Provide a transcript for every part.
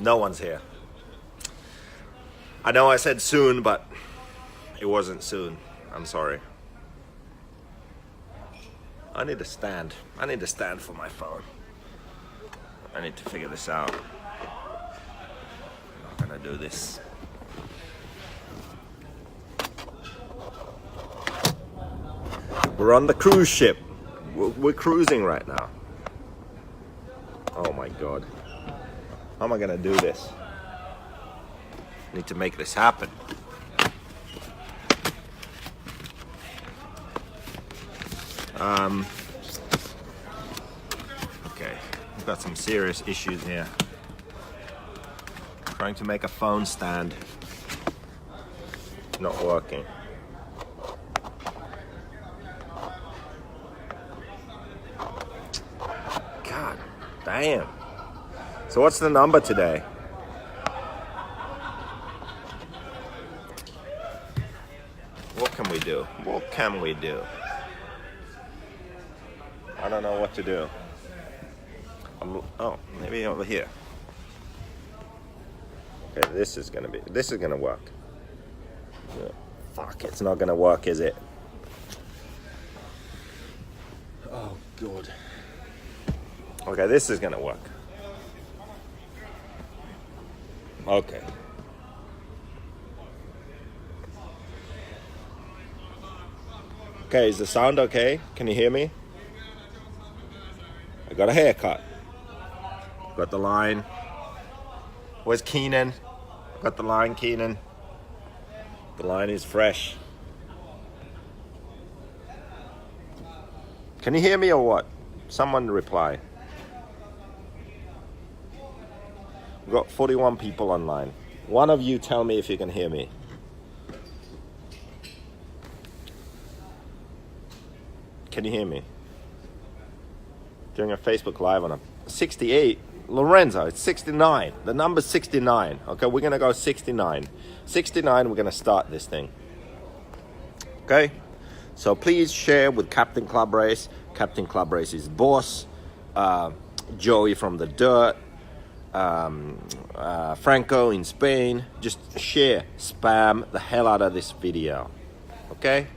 No one's here. I know I said soon, but it wasn't soon. I'm sorry. I need a stand. I need a stand for my phone. I need to figure this out. I'm not gonna do this. We're on the cruise ship. We're cruising right now. Oh my God. How am I gonna do this? I need to make this happen. Okay, we've got some serious issues here. Trying to make a phone stand. Not working. God damn. So what's the number today? What can we do? What can we do? I don't know what to do. Oh, maybe over here. Okay, this is gonna work. Yeah. Fuck, it's not gonna work, is it? Oh God. Okay, this is gonna work. Okay. Okay, is the sound okay? Can you hear me? I got a haircut. Got the line. Where's Keenan? Got the line, Keenan. The line is fresh. Can you hear me or what? Someone reply. We've got 41 people online. One of you tell me if you can hear me. Can you hear me? Doing a Facebook Live on a 68. Lorenzo, it's 69. The number's 69. Okay, we're gonna go 69. 69, we're gonna start this thing. Okay? So please share with Captain Club Race. Captain Club Race's boss. Joey from the Dirt. Franco in Spain. Just share, spam the hell out of this video. Okay?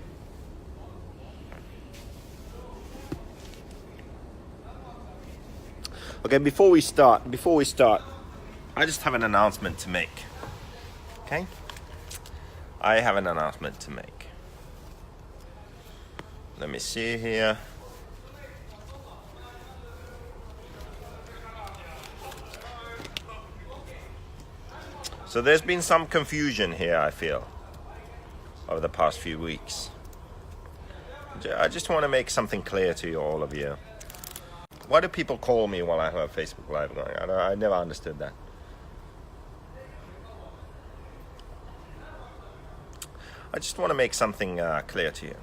Okay, before we start, I just have an announcement to make. Okay? I have an announcement to make. Let me see here. So there's been some confusion here, I feel, over the past few weeks. I just want to make something clear to you, all of you. Why do people call me while I have a Facebook Live going? I never understood that. I just want to make something clear to you.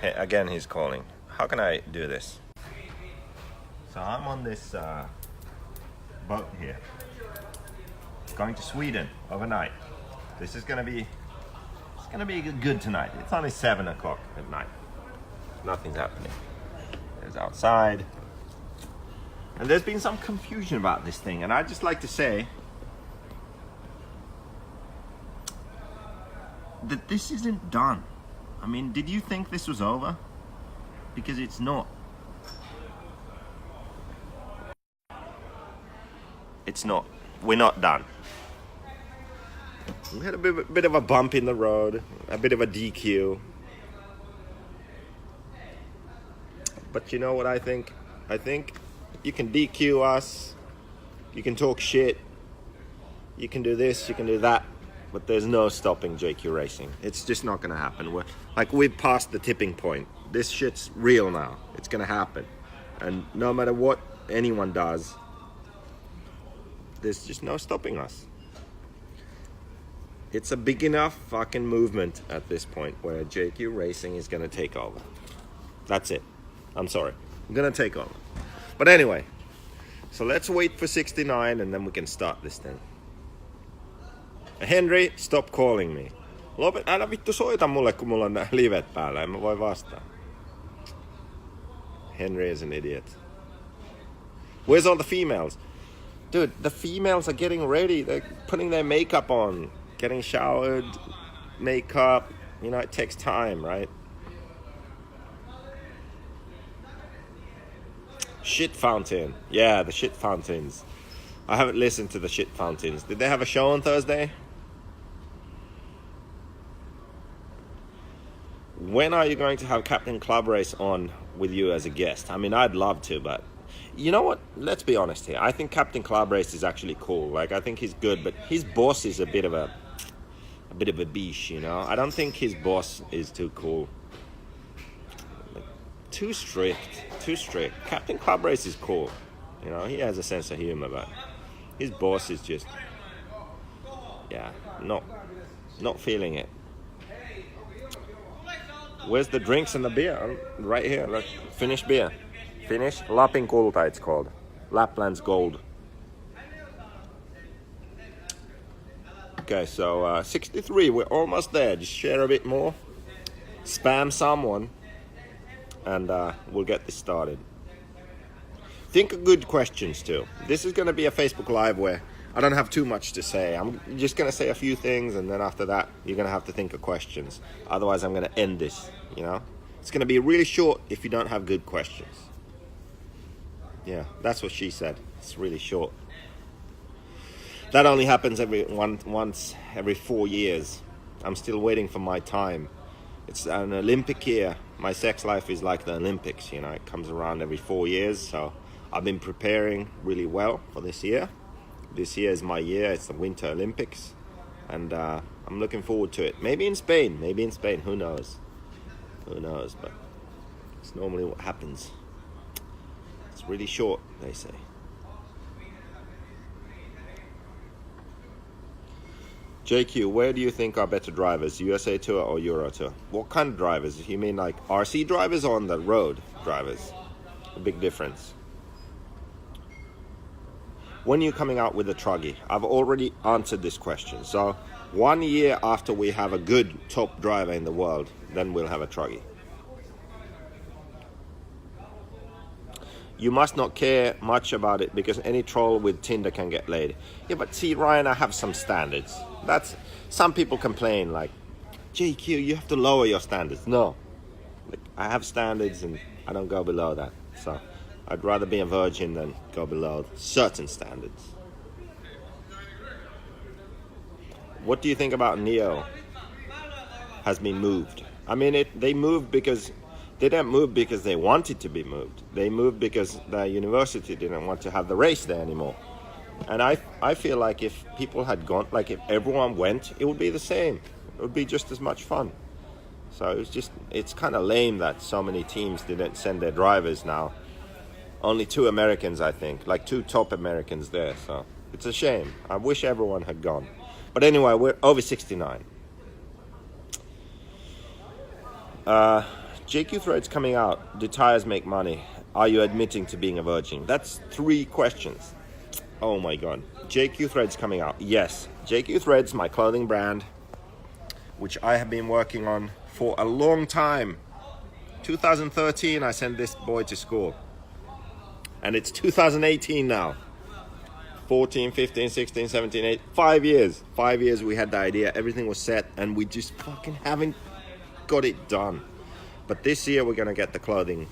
Hey, again, he's calling. How can I do this? So I'm on this boat here, going to Sweden overnight. This is gonna be good tonight. It's only 7 o'clock at night. Nothing's happening. There's outside. And there's been some confusion about this thing, and I'd just like to say that this isn't done. I mean, did you think this was over? Because it's not. It's not. We're not done. We had a bit of a bump in the road, a bit of a DQ. But you know what I think? I think you can DQ us, you can talk shit, you can do this, you can do that, but there's no stopping JQ Racing. It's just not gonna happen. We've passed the tipping point. This shit's real now. It's gonna happen. And no matter what anyone does, there's just no stopping us. It's a big enough fucking movement at this point where JQ Racing is gonna take over. That's it. I'm sorry. I'm gonna take over. But anyway, so let's wait for 69 and then we can start this thing. Henry, stop calling me. Älä vittu soita mulle, kun mulla on livet päällä. En mä voi vastaa. Henry is an idiot. Where's all the females? Dude, the females are getting ready. They're putting their makeup on, getting showered, makeup. You know, it takes time, right? Shit fountain. Yeah, the shit fountains. I haven't listened to the shit fountains. Did they have a show on Thursday? When are you going to have Captain Club Race on with you as a guest? I mean, I'd love to, but you know what? Let's be honest here. I think Captain Club Race is actually cool. Like, I think he's good, but his boss is a bit of a biche, you know? I don't think his boss is too cool. Like, too strict. Captain Club Race is cool. You know, he has a sense of humor, but his boss is just, yeah, not feeling it. Where's the drinks and the beer? Right here, look. Finnish beer. Finnish Lapin Kulta, it's called. Lapland's Gold. Okay, so 63, we're almost there. Just share a bit more. Spam someone. And we'll get this started. Think of good questions too. This is going to be a Facebook Live where I don't have too much to say. I'm just going to say a few things, and then after that, you're going to have to think of questions. Otherwise, I'm going to end this, you know? It's going to be really short if you don't have good questions. Yeah, that's what she said. It's really short. That only happens once every 4 years. I'm still waiting for my time. It's an Olympic year. My sex life is like the Olympics, you know? It comes around every 4 years, so I've been preparing really well for this year. This year is my year. It's the Winter Olympics, and I'm looking forward to it. Maybe in Spain. Who knows? But it's normally what happens. It's really short, they say. JQ, where do you think are better drivers, USA Tour or Euro Tour? What kind of drivers? You mean like RC drivers or on the road drivers? A big difference. When you're coming out with a truggy? I've already answered this question. So 1 year after we have a good top driver in the world, then we'll have a truggy. You must not care much about it because any troll with Tinder can get laid. Yeah, but see, Ryan, I have some standards. Some people complain like, JQ, you have to lower your standards. No, like, I have standards and I don't go below that. So I'd rather be a virgin than go below certain standards. What do you think about THEEuro? Has been moved. I mean, they moved because they didn't move because they wanted to be moved. They moved because the university didn't want to have the race there anymore. And I feel like if people had gone, like if everyone went, it would be the same. It would be just as much fun. So it's kind of lame that so many teams didn't send their drivers now. Only 2 Americans, I think, like 2 top Americans there. So it's a shame. I wish everyone had gone. But anyway, we're over 69. JQ Threads coming out. Do tires make money? Are you admitting to being a virgin? That's 3 questions. Oh my God. JQ Threads coming out. Yes. JQ Threads, my clothing brand, which I have been working on for a long time. 2013, I sent this boy to school. And it's 2018 now. 14, 15, 16, 17, 18, 5 years. 5 years we had the idea. Everything was set and we just fucking haven't got it done. But this year we're going to get the clothing.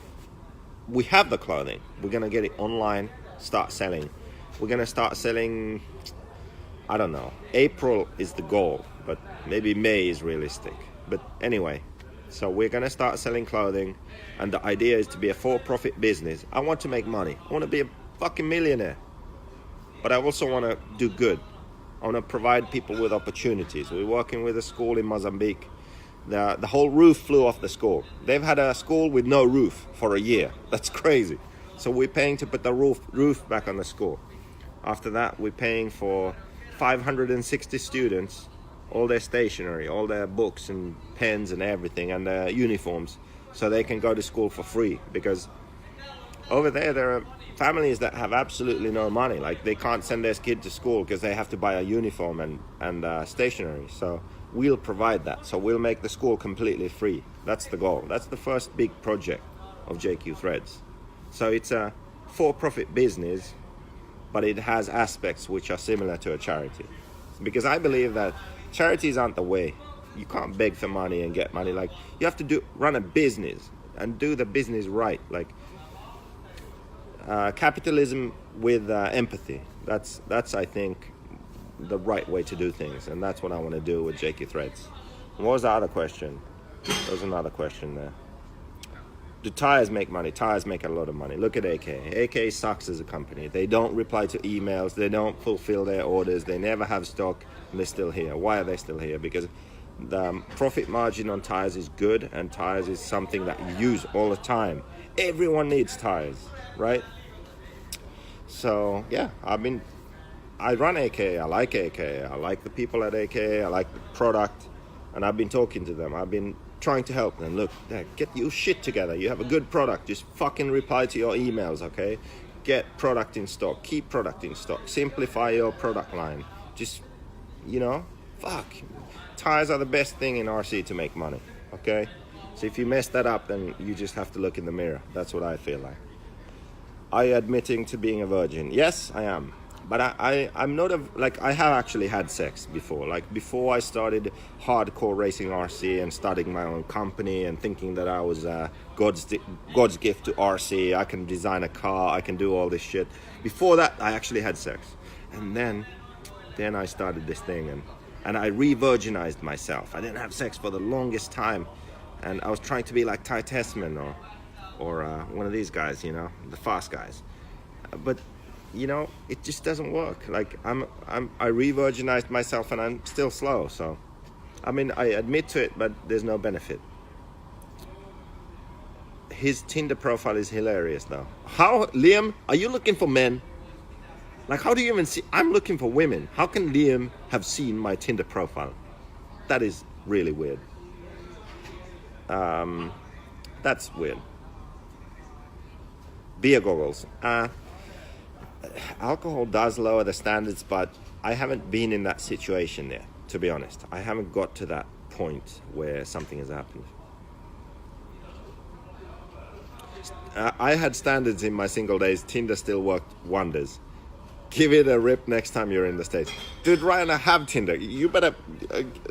We have the clothing. We're going to get it online, start selling. We're going to start selling, I don't know. April is the goal, but maybe May is realistic. But anyway, so we're going to start selling clothing. And the idea is to be a for-profit business. I want to make money. I want to be a fucking millionaire. But I also want to do good. I want to provide people with opportunities. We're working with a school in Mozambique. The whole roof flew off the school. They've had a school with no roof for a year. That's crazy. So we're paying to put the roof back on the school. After that, we're paying for 560 students, all their stationery, all their books and pens and everything, and their uniforms, so they can go to school for free. Because over there are families that have absolutely no money. Like, they can't send their kid to school because they have to buy a uniform and stationery. So we'll provide that. So we'll make the school completely free. That's the goal. That's the first big project of JQ Threads. So it's a for-profit business, but it has aspects which are similar to a charity. Because I believe that charities aren't the way. You can't beg for money and get money. Like, you have to run a business and do the business right. Like, capitalism with empathy. That's I think the right way to do things, and that's what I want to do with JQ Threads. And what was the other question? There was another question there. Do tires make money? Tires make a lot of money. Look at AK. AK sucks as a company. They don't reply to emails. They don't fulfill their orders. They never have stock, and they're still here. Why are they still here? Because the profit margin on tires is good, and tires is something that you use all the time. Everyone needs tires, right? So yeah, I run AK. I like AK. I like the people at AK. I like the product, and I've been talking to them. I've been trying to help them. Look, get your shit together. You have a good product. Just fucking reply to your emails, okay? Get product in stock. Keep product in stock. Simplify your product line. Just, fuck. Tires are the best thing in RC to make money, okay? So if you mess that up, then you just have to look in the mirror. That's what I feel like. Are you admitting to being a virgin? Yes, I am. But I'm not I have actually had sex before. Like, before I started hardcore racing RC and starting my own company and thinking that I was God's gift to RC. I can design a car. I can do all this shit. Before that, I actually had sex. And then I started this thing and I re-virginized myself. I didn't have sex for the longest time. And I was trying to be like Ty Tessman or one of these guys, the fast guys. But it just doesn't work. Like, I re-virginized myself and I'm still slow. So, I admit to it, but there's no benefit. His Tinder profile is hilarious though. How, Liam, are you looking for men? Like, how do you even see? I'm looking for women. How can Liam have seen my Tinder profile? That is really weird. That's weird. Beer goggles. Alcohol does lower the standards, but I haven't been in that situation yet, to be honest. I haven't got to that point where something has happened. I had standards in my single days. Tinder still worked wonders. Give it a rip next time you're in the States. Dude, Ryan, I have Tinder. You better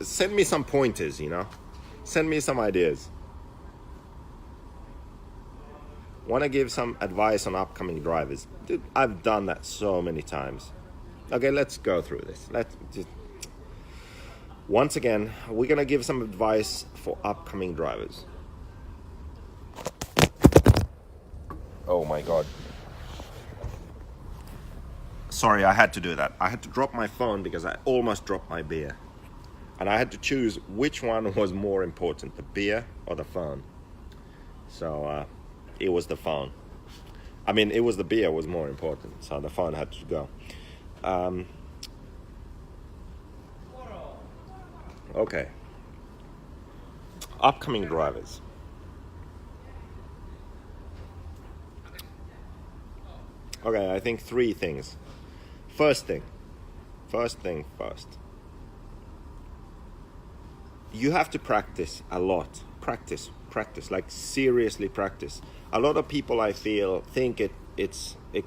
send me some pointers, Send me some ideas. Want to give some advice on upcoming drivers? Dude, I've done that so many times. Okay, let's go through this. Once again, we're going to give some advice for upcoming drivers. Oh my God. Sorry, I had to do that. I had to drop my phone because I almost dropped my beer. And I had to choose which one was more important, the beer or the phone. So, it was the phone. It was the beer was more important, so the phone had to go. Okay. Upcoming drivers. Okay, I think 3 things. First thing first. You have to practice a lot. Practice, like seriously practice. A lot of people, I feel, think it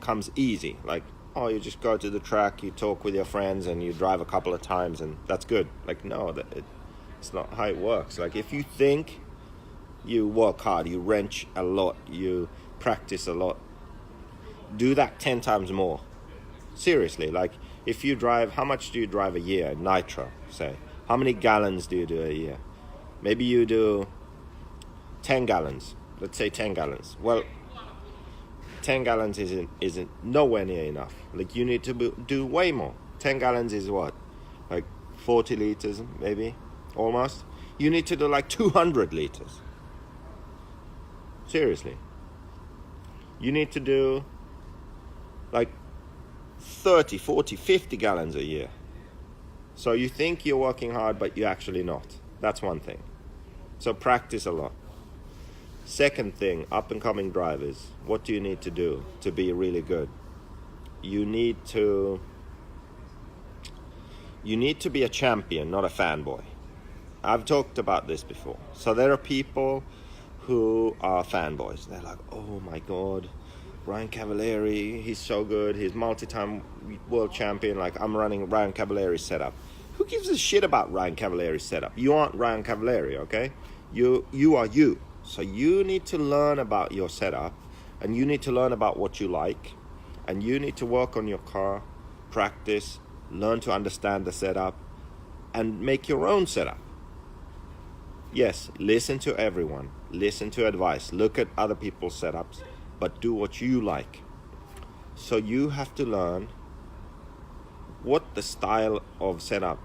comes easy. Like, oh, you just go to the track, you talk with your friends, and you drive a couple of times, and that's good. Like, no, it's not how it works. Like, if you think, you work hard, you wrench a lot, you practice a lot, do that 10 times more. Seriously, like, if you drive, how much do you drive a year? Nitro, say. How many gallons do you do a year? Maybe you do 10 gallons. Let's say 10 gallons. Well, 10 gallons isn't nowhere near enough. Like, you need to do way more. 10 gallons is what? Like 40 liters, maybe? Almost. You need to do like 200 liters. Seriously. You need to do like 30, 40, 50 gallons a year. So you think you're working hard, but you're actually not. That's one thing. So practice a lot. Second thing, up and coming drivers, what do you need to do to be really good? You need to be a champion, not a fanboy. I've talked about this before. So there are people who are fanboys. They're like, oh my God, Ryan Cavalieri, he's so good, he's multi-time world champion, like I'm running Ryan Cavalieri's setup. Who gives a shit about Ryan Cavalieri's setup? You aren't Ryan Cavalieri, okay? You are you. So you need to learn about your setup, and you need to learn about what you like, and you need to work on your car, practice, learn to understand the setup, and make your own setup. Yes, listen to everyone, listen to advice, look at other people's setups, but do what you like. So you have to learn what the style of setup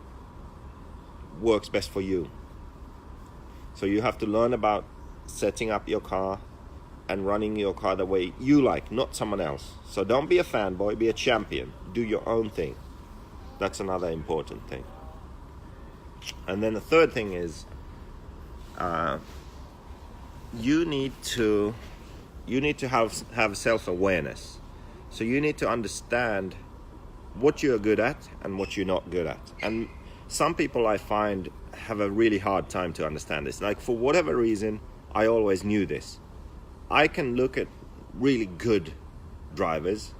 works best for you. So you have to learn about setting up your car and running your car the way you like, not someone else. So don't be a fanboy, be a champion. Do your own thing. That's another important thing. And then the third thing is you need to have self-awareness. So you need to understand what you're good at and what you're not good at. And some people I find have a really hard time to understand this. Like, for whatever reason, I always knew this. I can look at really good drivers,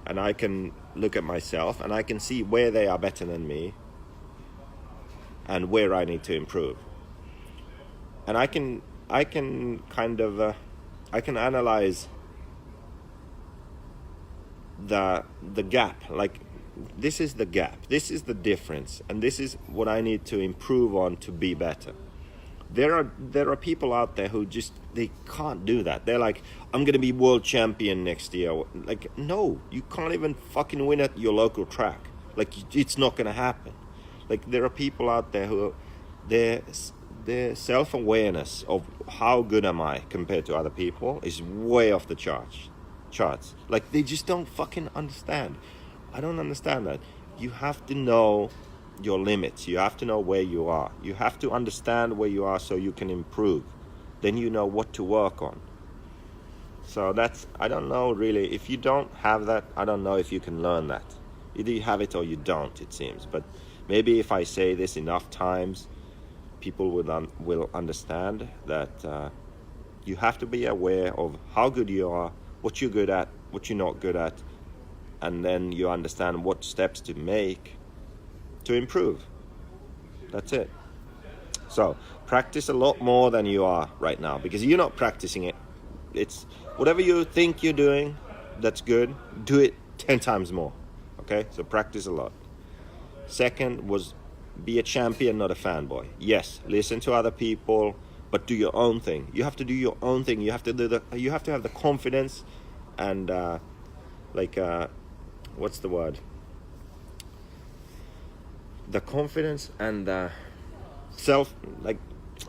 and I can look at myself, and I can see where they are better than me and where I need to improve. And I can kind of I can analyze the gap. Like, this is the gap, this is the difference, and this is what I need to improve on to be better. There are people out there who just, they can't do that. They're like, I'm gonna be world champion next year. Like, no, you can't even fucking win at your local track. Like, it's not gonna happen. Like, there are people out there who their self-awareness of how good am I compared to other people is way off the charts. Like, they just don't fucking understand. I don't understand that. You have to know your limits. You have to know where you are. You have to understand where you are so you can improve. Then you know what to work on. So that's, I don't know really. If you don't have that, I don't know if you can learn that. Either you have it or you don't, it seems. But maybe if I say this enough times, people will understand that you have to be aware of how good you are, what you're good at, what you're not good at, and then you understand what steps to make to improve. That's it. So practice a lot more than you are right now, because you're not practicing it. It's whatever you think you're doing that's good, do it 10 times more. Okay, so practice a lot. Second was, be a champion, not a fanboy. Yes, listen to other people, but do your own thing. You have to do your own thing. You have to you have to have the confidence and what's the word? The confidence and the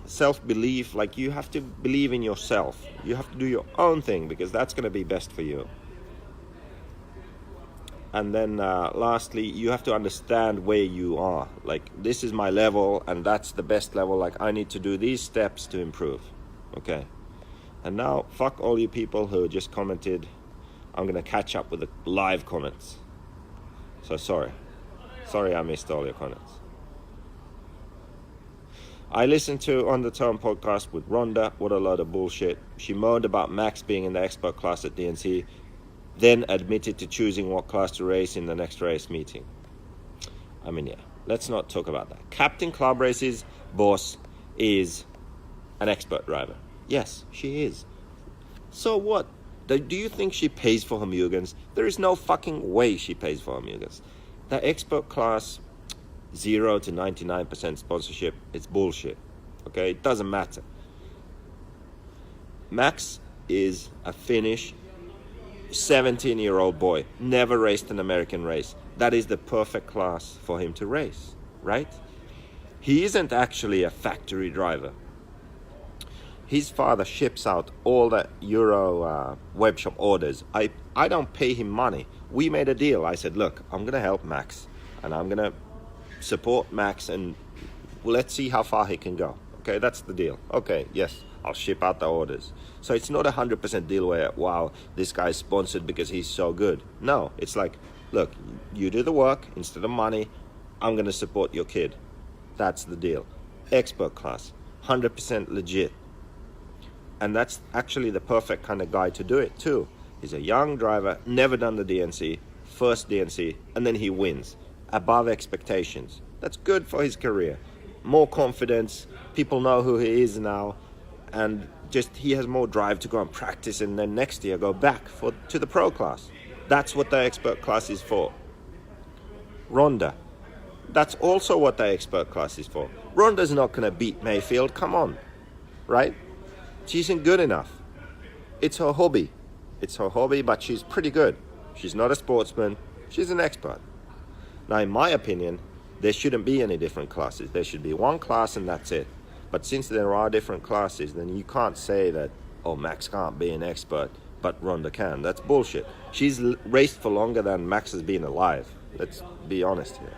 self-belief. Like, you have to believe in yourself. You have to do your own thing, because that's going to be best for you. And then lastly, you have to understand where you are. Like, this is my level and that's the best level. Like, I need to do these steps to improve. Okay. And now, fuck all you people who just commented. I'm going to catch up with the live comments. So sorry I missed all your comments. I listened to On the Turn podcast with Rhonda. What a lot of bullshit. She moaned about Max being in the expert class at DNC, then admitted to choosing what class to race in the next race meeting. I mean, yeah, let's not talk about that. Captain Club Race's boss is an expert driver. Yes, she is. So what? Do you think she pays for her Mugens? There is no fucking way she pays for her Mugens. The expert class, 0 to 99% sponsorship, it's bullshit. Okay, it doesn't matter. Max is a Finnish 17-year-old boy, never raced an American race. That is the perfect class for him to race, right? He isn't actually a factory driver. His father ships out all the THEEuro webshop orders. I don't pay him money. We made a deal. I said, look, I'm going to help Max, and I'm going to support Max, and let's see how far he can go. Okay, that's the deal. Okay, yes, I'll ship out the orders. So it's not 100% deal where, wow, this guy's sponsored because he's so good. No, it's like, look, you do the work instead of money. I'm going to support your kid. That's the deal. Expert class, 100% legit. And that's actually the perfect kind of guy to do it too. He's a young driver, never done the DNC, first DNC, and then he wins. Above expectations. That's good for his career. More confidence, people know who he is now, and just he has more drive to go and practice and then next year go back to the pro class. That's what the expert class is for. Ronda. That's also what the expert class is for. Ronda's not going to beat Mayfield, come on, right? She isn't good enough. It's her hobby. It's her hobby, but she's pretty good. She's not a sportsman, she's an expert. Now, in my opinion, there shouldn't be any different classes. There should be one class and that's it. But since there are different classes, then you can't say that, oh, Max can't be an expert, but Ronda can. That's bullshit. She's raced for longer than Max has been alive. Let's be honest here.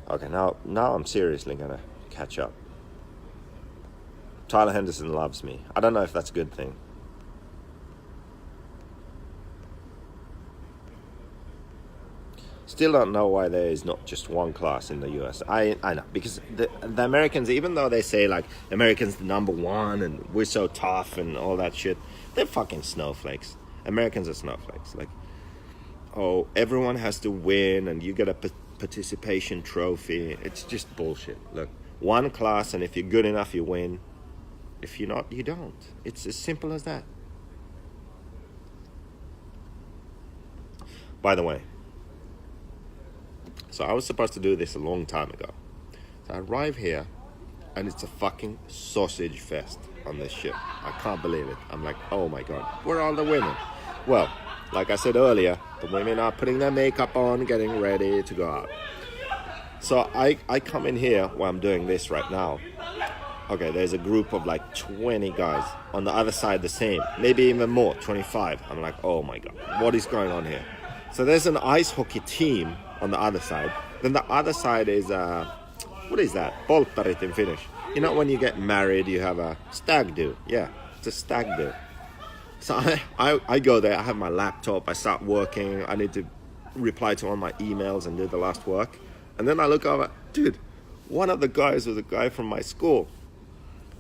Okay, now I'm seriously gonna catch up. Tyler Henderson loves me. I don't know if that's a good thing. Still don't know why there is not just one class in the US. I know, because the Americans, even though they say like Americans the number one and we're so tough and all that shit, they're fucking snowflakes. Americans are snowflakes. Like, oh, everyone has to win and you get a participation trophy. It's just bullshit. Look, one class, and if you're good enough, you win. If you're not, you don't. It's as simple as that. By the way, so I was supposed to do this a long time ago. So I arrive here, and it's a fucking sausage fest on this ship. I can't believe it. I'm like, oh my God, where are the women? Well, like I said earlier, the women are putting their makeup on, getting ready to go out. So I come in here while I'm doing this right now. Okay, there's a group of like 20 guys. On the other side, the same. Maybe even more, 25. I'm like, oh my God, what is going on here? So there's an ice hockey team on the other side. Then the other side is, what is that? Polttarit in Finnish. You know when you get married, you have a stag do. Yeah, it's a stag do. So I go there, I have my laptop, I start working, I need to reply to all my emails and do the last work. And then I look over, dude, one of the guys was a guy from my school.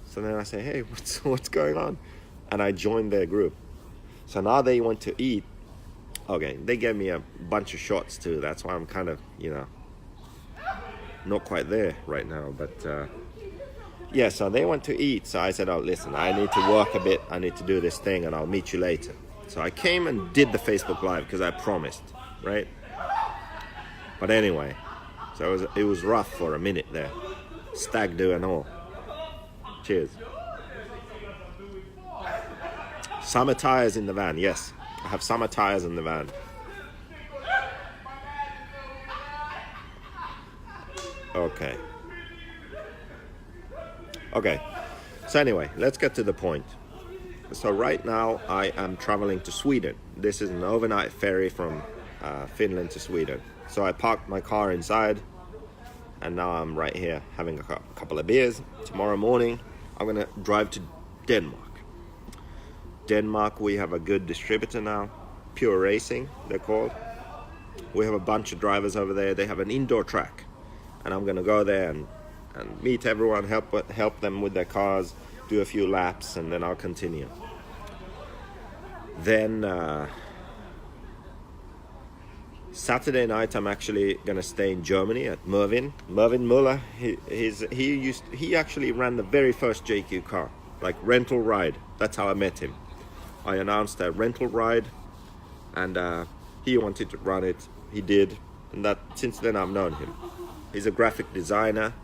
So then I say, hey, what's going on? And I joined their group. So now they want to eat. Okay, they gave me a bunch of shots too. That's why I'm kind of, not quite there right now. But yeah, so they went to eat. So I said, oh, listen, I need to work a bit. I need to do this thing and I'll meet you later. So I came and did the Facebook Live because I promised, right? But anyway, so it was rough for a minute there. Stag do and all. Cheers. Summer tires in the van, yes. I have summer tires in the van. Okay. So anyway, let's get to the point. So right now I am traveling to Sweden. This is an overnight ferry from Finland to Sweden. So I parked my car inside and now I'm right here having a couple of beers. Tomorrow morning I'm gonna drive to Denmark. Denmark, we have a good distributor now, Pure Racing, they're called. We have a bunch of drivers over there. They have an indoor track, and I'm gonna go there and meet everyone, help them with their cars, do a few laps, and then I'll continue. Then Saturday night, I'm actually gonna stay in Germany at Mervin Muller. He actually ran the very first JQ car, like rental ride. That's how I met him. I announced a rental ride, and he wanted to run it. He did, and that since then I've known him. He's a graphic designer,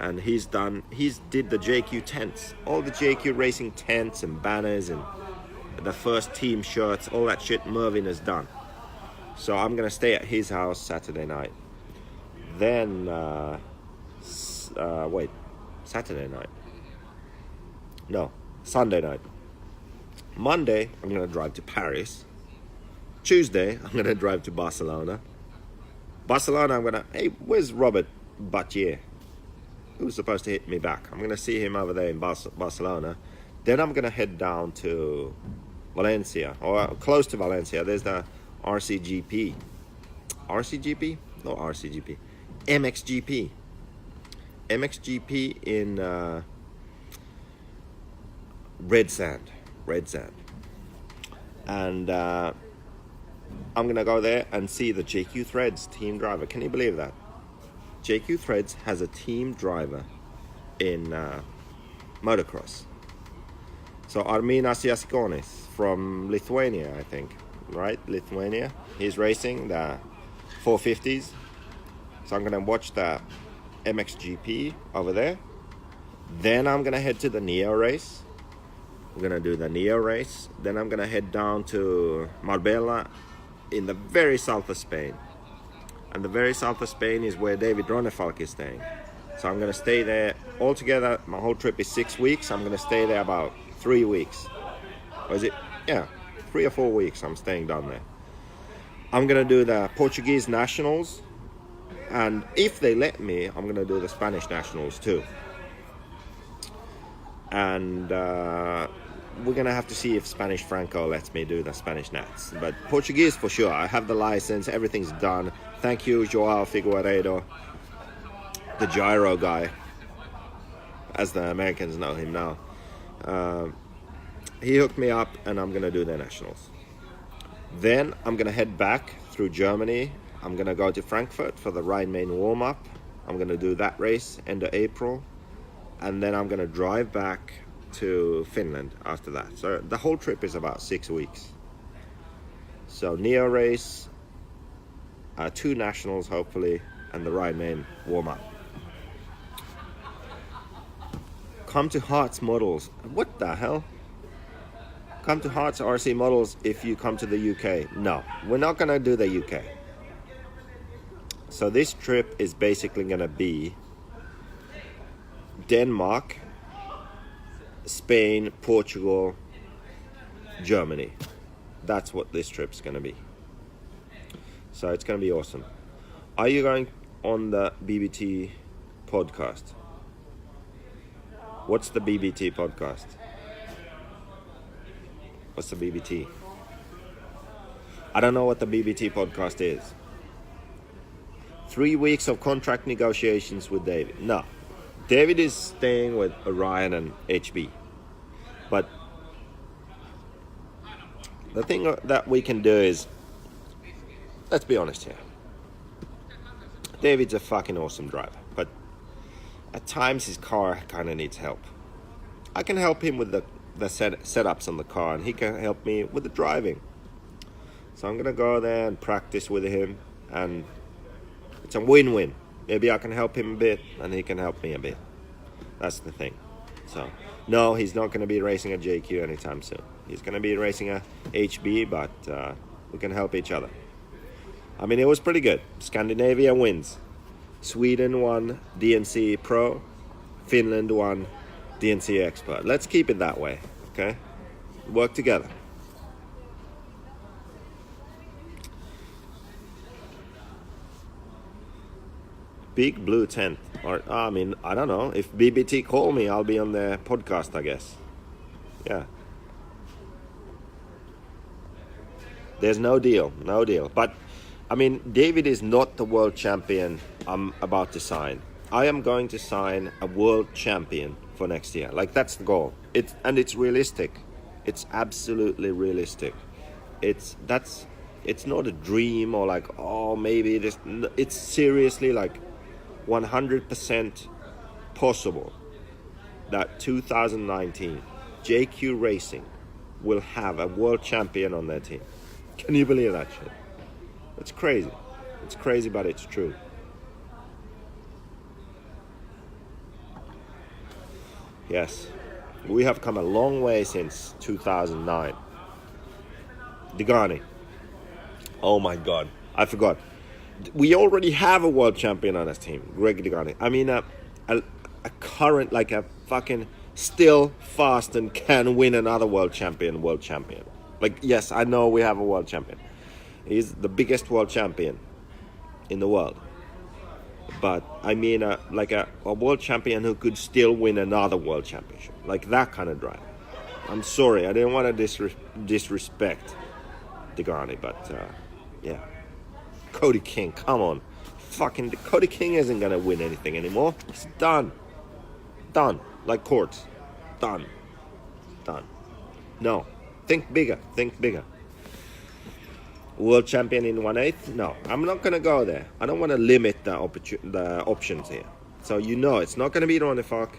and he did the JQ tents, all the JQ racing tents and banners and the first team shirts, all that shit Mervin has done. So I'm gonna stay at his house Saturday night. Then Saturday night? No, Sunday night. Monday, I'm going to drive to Paris. Tuesday, I'm going to drive to Barcelona. I'm going to... Hey, where's Robert Battier? Who's supposed to hit me back? I'm going to see him over there in Barcelona. Then I'm going to head down to Valencia, or close to Valencia. There's the RCGP. RCGP? No, RCGP. MXGP in red sand. And I'm gonna go there and see the JQ Threads team driver. Can you believe that? JQ Threads has a team driver in motocross. So Arminas Jaskonis from Lithuania, I think, right? Lithuania. He's racing the 450s. So I'm gonna watch the MXGP over there. Then I'm gonna head to the THEEuro race. We're gonna do the THEEuro race. Then I'm gonna head down to Marbella in the very south of Spain. And the very south of Spain is where David Ronefalk is staying. So I'm gonna stay there. Altogether, my whole trip is 6 weeks. I'm gonna stay there about 3 weeks. Or is it? Yeah, 3 or 4 weeks I'm staying down there. I'm gonna do the Portuguese Nationals. And if they let me, I'm gonna do the Spanish Nationals too. And we're gonna have to see if Spanish Franco lets me do the Spanish Nats. But Portuguese for sure. I have the license, everything's done. Thank you, Joao Figueiredo, the gyro guy, as the Americans know him now. He hooked me up, and I'm gonna do the Nationals. Then I'm gonna head back through Germany. I'm gonna go to Frankfurt for the Rhine-Main warm-up. I'm gonna do that race end of April. And then I'm gonna drive back to Finland after that. So the whole trip is about 6 weeks. So THEEuro race, 2 Nationals hopefully, and the Rhine-Main warm-up. Come to Hearts Models. What the hell? Come to Hearts RC Models if you come to the UK. No, we're not gonna do the UK. So this trip is basically gonna be Denmark, Spain, Portugal, Germany. That's what this trip's gonna be. So it's gonna be awesome. Are you going on the BBT podcast? What's the BBT podcast? What's the BBT? I don't know what the BBT podcast is. 3 weeks of contract negotiations with David. No. David is staying with Orion and HB. But the thing that we can do is, let's be honest here. David's a fucking awesome driver, but at times his car kind of needs help. I can help him with the setups on the car, and he can help me with the driving. So I'm gonna go there and practice with him, and it's a win-win. Maybe I can help him a bit, and he can help me a bit. That's the thing. So, no, he's not going to be racing a JQ anytime soon. He's going to be racing a HB, but we can help each other. I mean, it was pretty good. Scandinavia wins. Sweden won DNC Pro. Finland won DNC Expert. Let's keep it that way, okay? Work together. Big blue tent. Or, I mean, I don't know. If BBT call me, I'll be on their podcast, I guess. Yeah. There's no deal. But, I mean, David is not the world champion I'm about to sign. I am going to sign a world champion for next year. Like, that's the goal. It's realistic. It's absolutely realistic. It's not a dream or like, oh, maybe this. It's seriously like 100% possible that 2019 JQ Racing will have a world champion on their team. Can you believe that shit? It's crazy. It's crazy, but it's true. Yes, we have come a long way since 2009. Degani. Oh my God, I forgot. We already have a world champion on this team, Greg Degani. I mean, a current, like a fucking still fast and can win another world champion. Like, yes, I know we have a world champion. He's the biggest world champion in the world. But I mean, like a world champion who could still win another world championship. Like that kind of driver. I'm sorry, I didn't want to disrespect Degani, but yeah. Cody King, come on. Fucking Cody King isn't going to win anything anymore. He's done. Like Courts. Done. done. No, think bigger, think bigger. World champion in 1/8? No, I'm not going to go there. I don't want to limit the options here. So you know it's not going to be Ronnie Falk.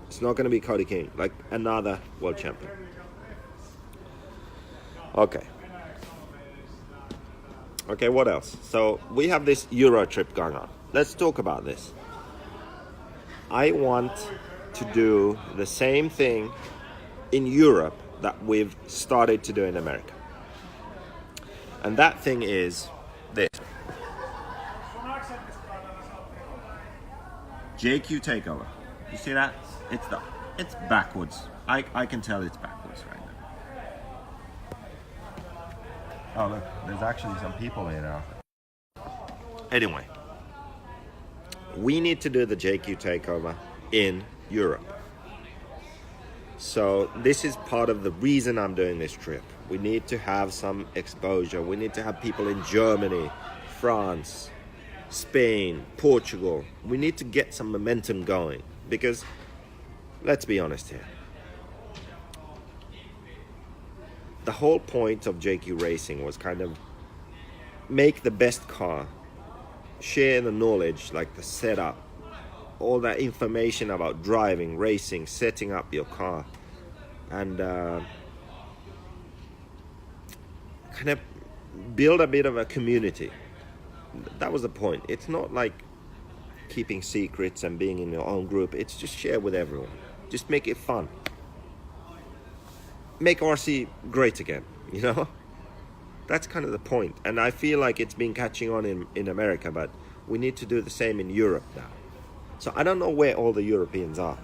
It's not going to be Cody King, like another world champion. Okay. Okay, what else? So we have this Euro trip going on. Let's talk about this. I want to do the same thing in Europe that we've started to do in America. And that thing is this. JQ takeover. You see that? It's backwards. I can tell it's backwards right now. Oh look, there's actually some people here now. Anyway, we need to do the JQ takeover in Europe. So this is part of the reason I'm doing this trip. We need to have some exposure. We need to have people in Germany, France, Spain, Portugal. We need to get some momentum going because, let's be honest here, the whole point of JQ Racing was kind of make the best car, share the knowledge, like the setup, all that information about driving, racing, setting up your car, and kind of build a bit of a community. That was the point. It's not like keeping secrets and being in your own group. It's just share with everyone. Just make it fun. Make RC great again, you know? That's kind of the point. And I feel like it's been catching on in America, but we need to do the same in Europe now. So I don't know where all the Europeans are,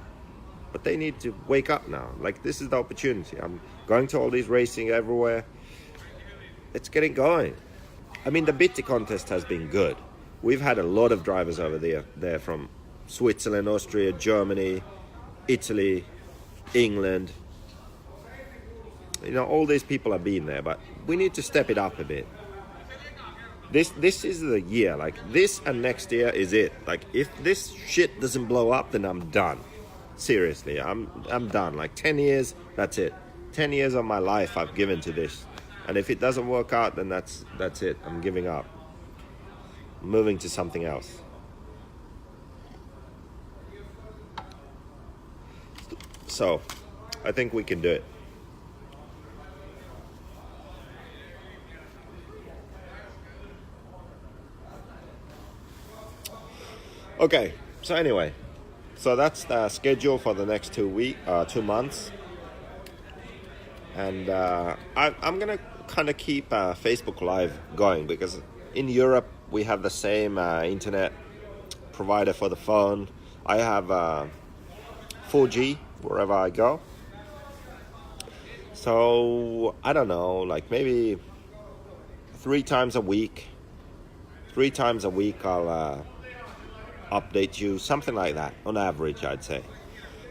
but they need to wake up now. Like, this is the opportunity. I'm going to all these racing everywhere. It's getting going. I mean, the Bitty contest has been good. We've had a lot of drivers over there from Switzerland, Austria, Germany, Italy, England. You know, all these people have been there, but we need to step it up a bit. This is the year. Like, this and next year is it. Like, if this shit doesn't blow up, then I'm done. Seriously, I'm done. Like 10 years, that's it. 10 years of my life I've given to this. And if it doesn't work out, then that's it. I'm giving up. I'm moving to something else. So, I think we can do it. Okay, so anyway, so that's the schedule for the next 2 months. And I'm gonna kind of keep Facebook Live going because in Europe we have the same internet provider for the phone. I have 4G wherever I go. So I don't know, like maybe 3 times a week. 3 times a week I'll update you, something like that, on average, I'd say.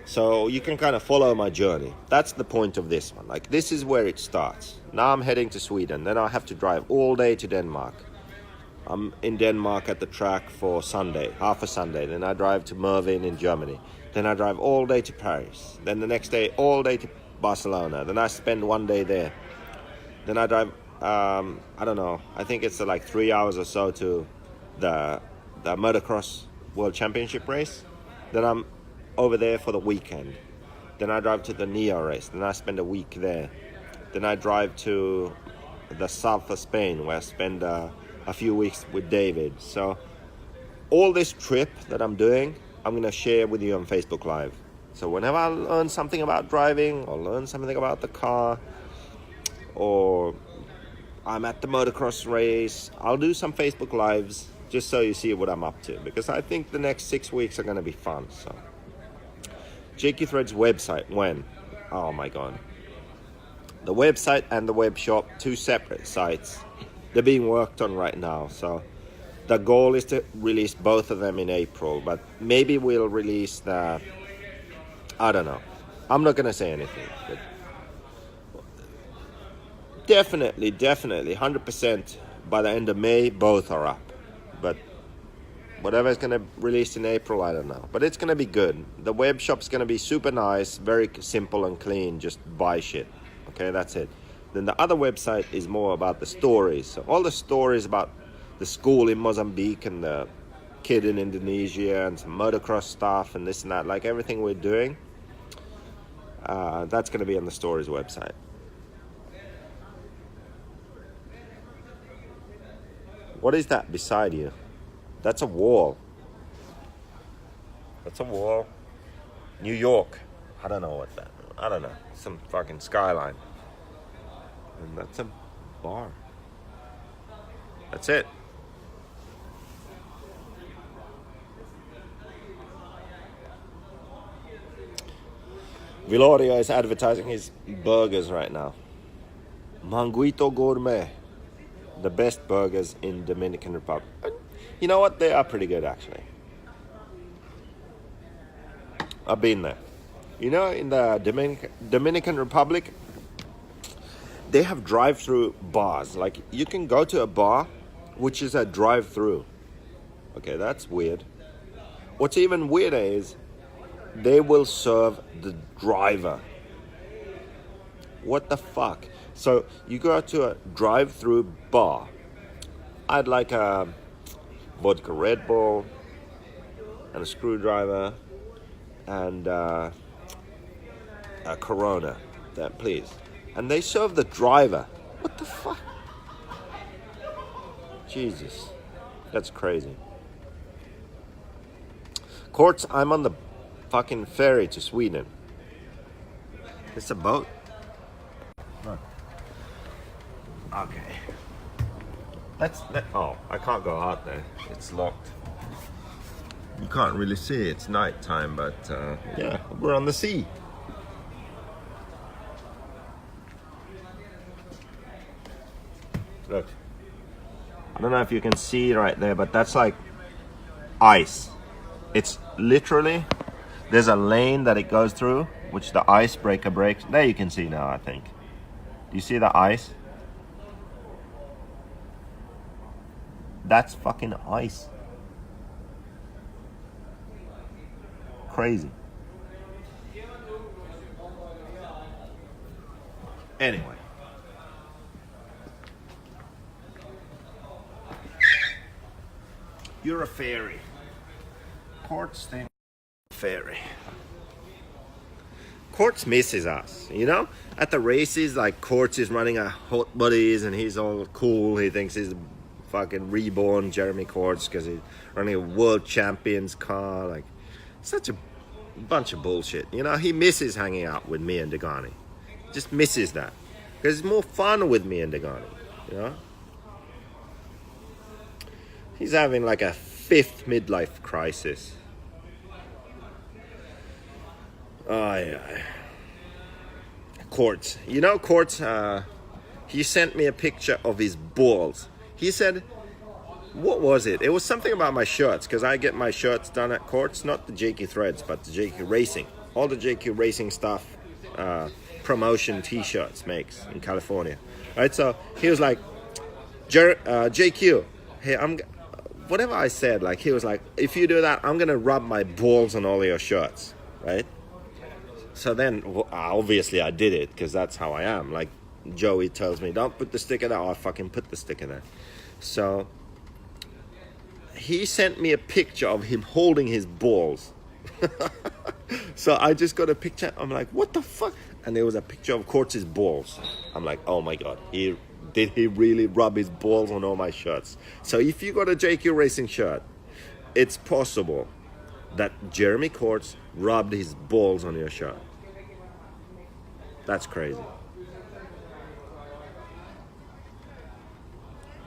So you can kind of follow my journey. That's the point of this one. Like, this is where it starts. Now I'm heading to Sweden. Then I have to drive all day to Denmark. I'm in Denmark at the track for Sunday, half a Sunday. Then I drive to Mervin in Germany. Then I drive all day to Paris. Then the next day, all day to Barcelona. Then I spend 1 day there. Then I drive, I don't know, I think it's like 3 hours or so to the motocross World Championship race. Then I'm over there for the weekend. Then I drive to the THEEuro race. Then I spend a week there. Then I drive to the south of Spain where I spend a few weeks with David. So all this trip that I'm doing, I'm going to share with you on Facebook Live. So whenever I learn something about driving or learn something about the car, or I'm at the motocross race, I'll do some Facebook Lives just so you see what I'm up to, because I think the next 6 weeks are going to be fun. So JQ Threads website, when? Oh my god. The website and the web shop, 2 separate sites. They're being worked on right now. So the goal is to release both of them in April, but maybe we'll release the, I don't know. I'm not going to say anything. But definitely, 100% by the end of May, both are up. But Whatever is going to release in April, I don't know. But it's going to be good. The web shop's going to be super nice, very simple and clean. Just buy shit. Okay, that's it. Then the other website is more about the stories. So all the stories about the school in Mozambique and the kid in Indonesia and some motocross stuff and this and that, like everything we're doing, that's going to be on the stories website. What is that beside you? That's a wall. That's a wall. New York. I don't know what that. I don't know. Some fucking skyline. And that's a bar. That's it. Viloria is advertising his burgers right now. Manguito Gourmet. The best burgers in Dominican Republic. You know what? They are pretty good, actually. I've been there. You know, in the Dominican Republic, they have drive-through bars. Like, you can go to a bar, which is a drive-through. Okay, that's weird. What's even weirder is they will serve the driver. What the fuck? So you go to a drive-through bar. I'd like a vodka Red Bull and a screwdriver and a Corona. That, please. And they serve the driver. What the fuck? Jesus. That's crazy. Courts, I'm on the fucking ferry to Sweden. It's a boat. Look. Okay. Oh, I can't go out there. It's locked. You can't really see. It's nighttime, but yeah, we're on the sea. Look. I don't know if you can see right there, but that's like ice. It's literally, there's a lane that it goes through, which the icebreaker breaks. There you can see now, I think. Do you see the ice? That's fucking ice. Crazy. Anyway. You're a fairy. Quartz thing. Fairy. Quartz misses us, you know? At the races, like, Quartz is running a Hot Buddies and he's all cool. He thinks he's fucking reborn Jeremy Quartz because he's running a world champion's car. Like, such a bunch of bullshit, you know? He misses hanging out with me and Degani. Just misses that. Because it's more fun with me and Degani, you know? He's having like a 5th midlife crisis. Oh, yeah. Quartz. You know, Quartz, he sent me a picture of his balls. He said, what was it? It was something about my shirts, because I get my shirts done at Quartz, not the JQ Threads, but the JQ Racing. All the JQ Racing stuff, promotion t-shirts makes in California. Right, so he was like, JQ, hey, whatever I said, like, he was like, if you do that, I'm going to rub my balls on all your shirts, right? So then, obviously I did it, because that's how I am. Like, Joey tells me, don't put the sticker there. Oh, I fucking put the sticker there. So, he sent me a picture of him holding his balls. So I just got a picture. I'm like, what the fuck? And there was a picture of Quartz's balls. I'm like, oh my God. Did he really rub his balls on all my shirts? So if you got a JQ Racing shirt, it's possible that Jeremy Quartz rubbed his balls on your shirt. That's crazy.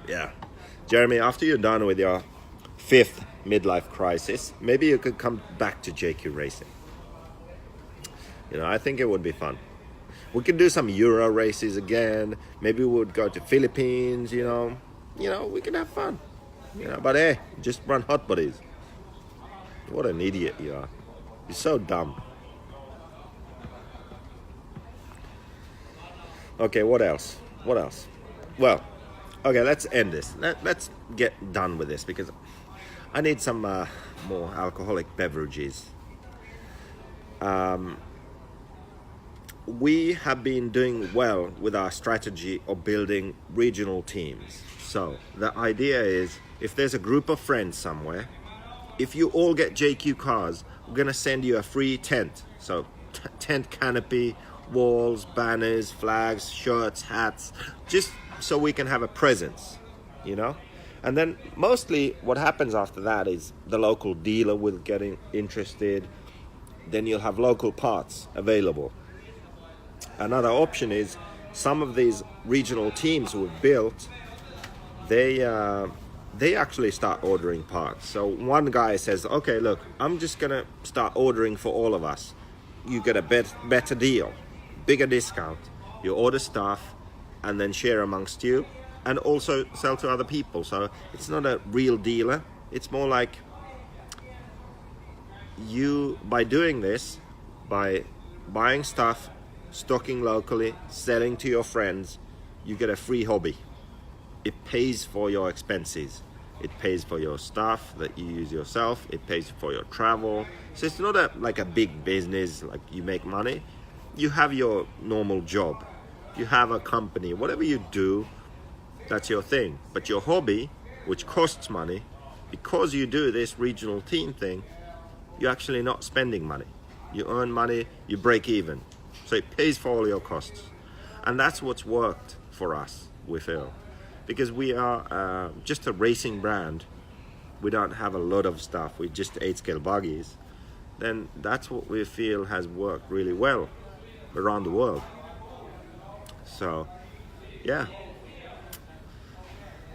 Yeah. Jeremy, after you're done with your 5th midlife crisis, maybe you could come back to JQ Racing. You know, I think it would be fun. We could do some Euro races again. Maybe we would go to Philippines, you know. You know, we could have fun. You know, but hey, just run Hot Buddies. What an idiot you are. You're so dumb. Okay, what else? What else? Well, okay, let's end this. Let's get done with this, because I need some more alcoholic beverages. We have been doing well with our strategy of building regional teams. So the idea is, if there's a group of friends somewhere, if you all get JQ cars, we're gonna send you a free tent. So tent canopy, walls, banners, flags, shirts, hats, just so we can have a presence, you know? And then mostly what happens after that is the local dealer will get interested. Then you'll have local parts available. Another option is some of these regional teams we've built, they actually start ordering parts. So one guy says, okay, look, I'm just gonna start ordering for all of us. You get a better deal, bigger discount. You order stuff and then share amongst you and also sell to other people. So it's not a real dealer. It's more like you, by doing this, by buying stuff, stocking locally, selling to your friends, you get a free hobby. It pays for your expenses. It pays for your stuff that you use yourself. It pays for your travel. So it's not like a big business, like you make money. You have your normal job. You have a company. Whatever you do, that's your thing. But your hobby, which costs money, because you do this regional team thing, you're actually not spending money. You earn money, you break even. So it pays for all your costs. And that's what's worked for us, we feel. Because we are just a racing brand. We don't have a lot of stuff. We just 8-scale buggies. Then that's what we feel has worked really well around the world. So, yeah.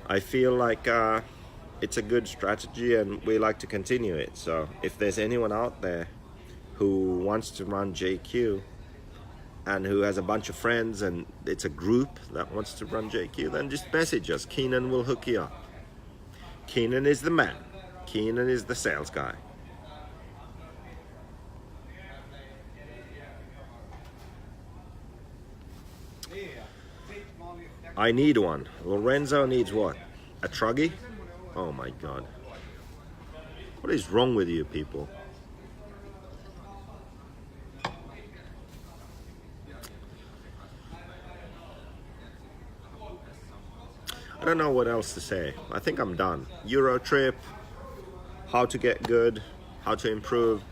I feel like it's a good strategy and we like to continue it. So if there's anyone out there who wants to run JQ and who has a bunch of friends and it's a group that wants to run JQ, then just message us. Keenan will hook you up. Keenan is the man. Keenan is the sales guy. I need one. Lorenzo needs what? A truggy? Oh my God. What is wrong with you people? I don't know what else to say. I think I'm done. Euro trip, how to get good, how to improve,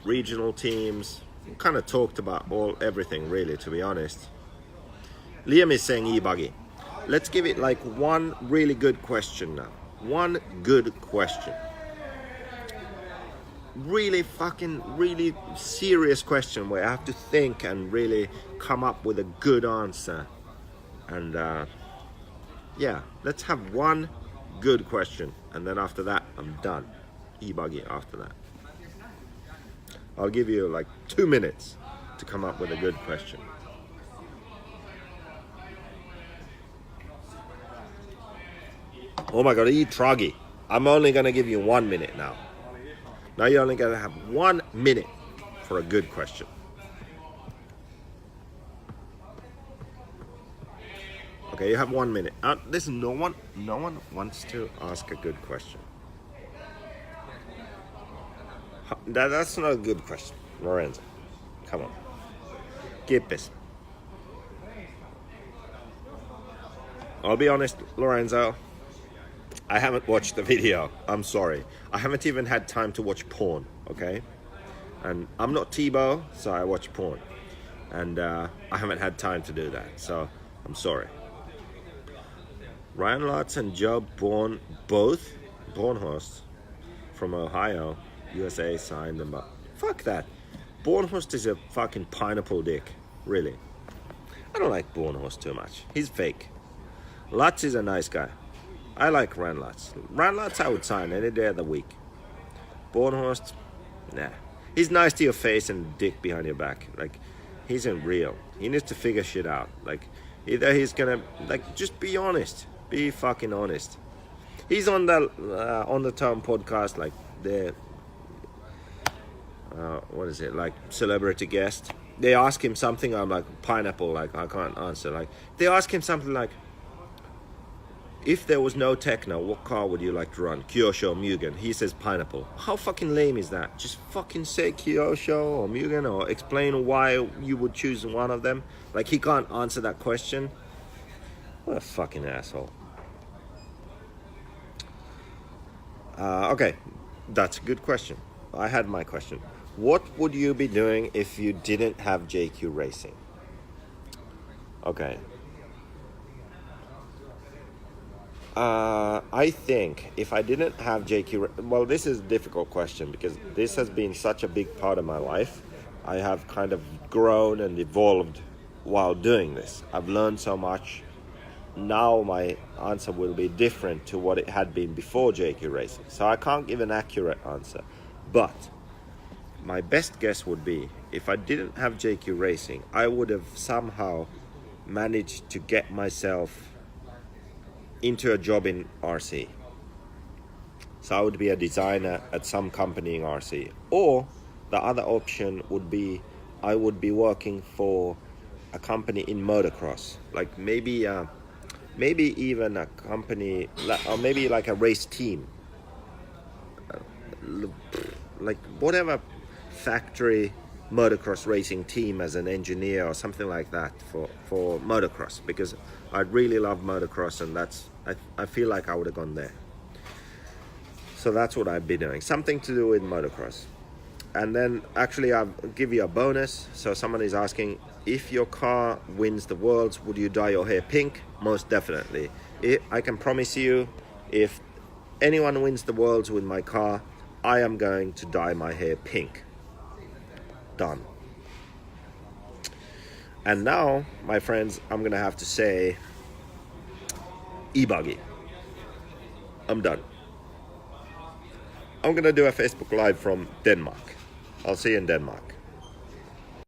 regional teams. We kind of talked about everything really, to be honest. Liam is saying e-buggy. Let's give it like one really good question now. One good question. Really serious question where I have to think and really come up with a good answer. And yeah, let's have one good question. And then after that, I'm done. E-buggy after that. I'll give you like 2 minutes to come up with a good question. Oh my God, truggy. I'm only gonna give you 1 minute now. Now you're only gonna have 1 minute for a good question. Okay, you have 1 minute. Listen, no one wants to ask a good question. That's not a good question, Lorenzo. Come on, keep this. I'll be honest, Lorenzo. I haven't watched the video. I'm sorry. I haven't even had time to watch porn. Okay, and I'm not Tebow, so I watch porn, and I haven't had time to do that. So I'm sorry. Ryan Lutz and Joe Bornhorst from Ohio, USA signed them up. Fuck that. Bornhorst is a fucking pineapple dick. Really. I don't like Bornhorst too much. He's fake. Lutz is a nice guy. I like Ryan Lutz. Ryan Lutz I would sign any day of the week. Bornhorst, nah. He's nice to your face and dick behind your back. Like, he's isn't real. He needs to figure shit out. Like, either he's gonna, like, just be honest. Be fucking honest. He's on the Tom podcast, like the what is it, like celebrity guest. They ask him something, I'm like, pineapple, like I can't answer. Like they ask him something like, if there was no techno, what car would you like to run? Kyosho, Mugen. He says pineapple. How fucking lame is that? Just fucking say Kyosho or Mugen, or explain why you would choose one of them. Like, he can't answer that question. What a fucking asshole. Okay, that's a good question. I had my question. What would you be doing if you didn't have JQ Racing? Okay. I think if I didn't have JQ, well, this is a difficult question because this has been such a big part of my life. I have kind of grown and evolved while doing this. I've learned so much. Now my answer will be different to what it had been before JQ Racing. So I can't give an accurate answer. But my best guess would be, if I didn't have JQ Racing, I would have somehow managed to get myself into a job in RC. So I would be a designer at some company in RC. Or the other option would be I would be working for a company in motocross, like maybe even a company, or maybe like a race team, like whatever factory motocross racing team as an engineer or something like that for motocross, because I really love motocross, and I feel like I would have gone there. So that's what I'd be doing, something to do with motocross. And then actually I'll give you a bonus. So someone is asking, if your car wins the Worlds, would you dye your hair pink? Most definitely. I can promise you, if anyone wins the Worlds with my car, I am going to dye my hair pink. Done. And now, my friends, I'm gonna have to say e-buggy. I'm done. I'm gonna do a Facebook Live from Denmark. I'll see you in Denmark.